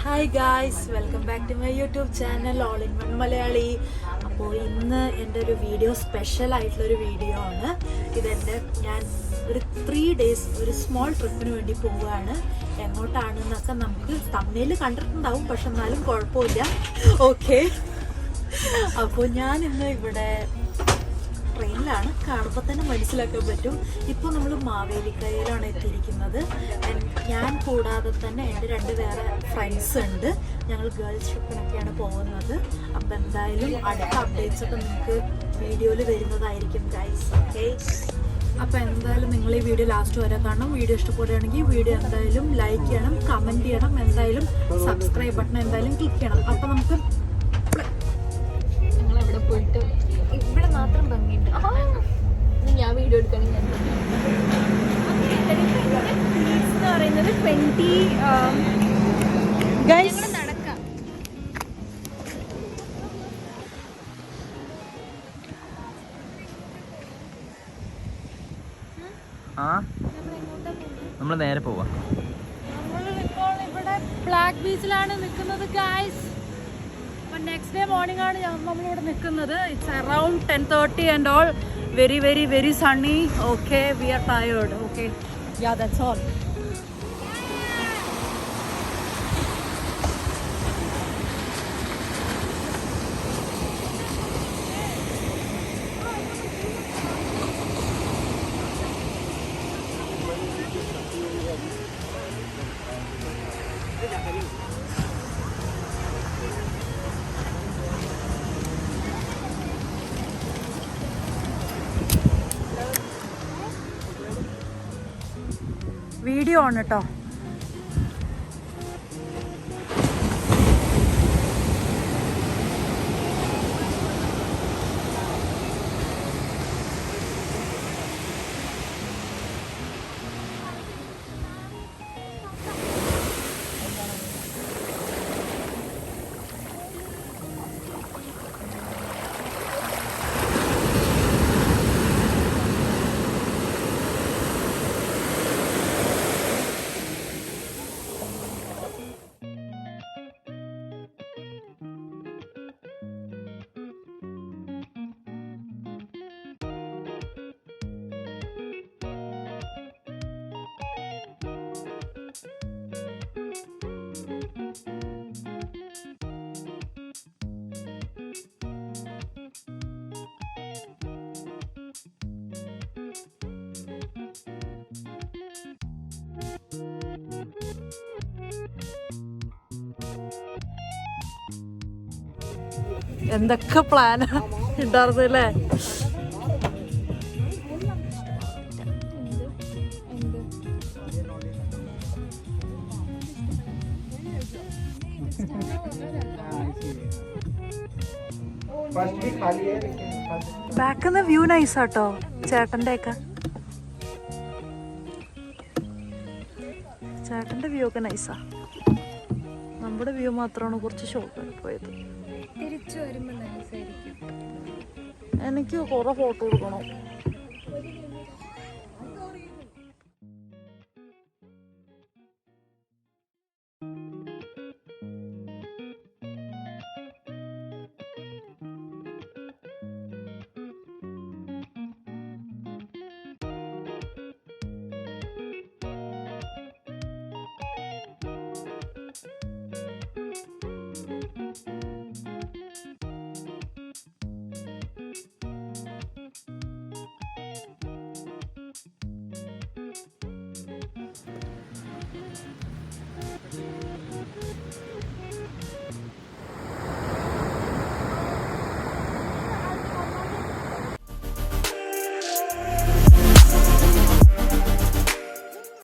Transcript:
Hi guys, welcome back to my YouTube channel all in one Malayali. അപ്പോൾ ഇന്ന് എൻ്റെ ഒരു വീഡിയോ സ്പെഷ്യൽ ആയിട്ടുള്ളൊരു വീഡിയോ ആണ്. ഞാൻ ഒരു 3 days ഒരു സ്മോൾ ട്രിപ്പിന് വേണ്ടി പോവുകയാണ്. എങ്ങോട്ടാണെന്നൊക്കെ നമുക്ക് തമ്മിൽ കണ്ടിട്ടുണ്ടാവും, പക്ഷെ എന്നാലും കുഴപ്പമില്ല. ഓക്കെ, അപ്പോൾ ഞാൻ ഇന്ന് ഇവിടെ ട്രെയിനിലാണ്. കാണുമ്പോൾ തന്നെ മനസ്സിലാക്കാൻ പറ്റും. ഇപ്പോൾ നമ്മൾ മാവേലിക്കരയിലാണ് എത്തിയിരിക്കുന്നത്. ഞാൻ കൂടാതെ തന്നെ എൻ്റെ 2 വേറെ ഫ്രണ്ട്സ് ഉണ്ട്. ഞങ്ങൾ ഗേൾസ് ട്രിപ്പിനൊക്കെയാണ് പോകുന്നത്. അപ്പോൾ എന്തായാലും അടുത്ത അപ്ഡേറ്റ്സ് ഒക്കെ നിങ്ങൾക്ക് വീഡിയോയിൽ വരുന്നതായിരിക്കും ഗൈസ്. ഓക്കെ, അപ്പോൾ എന്തായാലും നിങ്ങൾ ഈ വീഡിയോ ലാസ്റ്റ് വരെ കാണണം. വീഡിയോ ഇഷ്ടപ്പെടുകയാണെങ്കിൽ വീഡിയോ എന്തായാലും ലൈക്ക് ചെയ്യണം, കമൻറ്റ് ചെയ്യണം, എന്തായാലും സബ്സ്ക്രൈബ് ബട്ടൺ എന്തായാലും ക്ലിക്ക് ചെയ്യണം. അപ്പോൾ നമുക്ക് ഞങ്ങളവിടെ പോയിട്ട് ഇവിടെ മാത്രം ഭംഗിയുണ്ട്. ഞാൻ വീഡിയോ എടുക്കണമെങ്കിൽ എന്ന് പറയുന്നത് 20 നടക്കാം. നമ്മൾ നേരെ പോവാ. നമ്മളിപ്പോൾ ഇവിടെ ബ്ലാക്ക് ബീച്ചിലാണ് നിൽക്കുന്നത് ഗൈസ്. നെക്സ്റ്റ് ഡേ മോർണിംഗ് ആണ് നമ്മളിവിടെ നിൽക്കുന്നത്. It's around 10:30 and all. Very very very sunny. Okay, we are tired. Okay, yeah that's all. Video ആണ് കേട്ടോ. എന്തൊക്കെ പ്ലാനാ ഉണ്ടായിരുന്നല്ലേ. ബാക്കിന്ന് വ്യൂ നൈസാട്ടോ ചേട്ടൻ്റെ ഒക്കെ. ചേട്ടൻ്റെ വ്യൂ ഒക്കെ നൈസാ. നമ്മുടെ വ്യൂ മാത്രമാണ് കുറച്ച് ഷോർട്ടായി പോയത്. തിരിച്ചു വരുമ്പോൾ നൈസായിരിക്കും. എനിക്ക് കുറെ ഫോട്ടോ എടുക്കണം.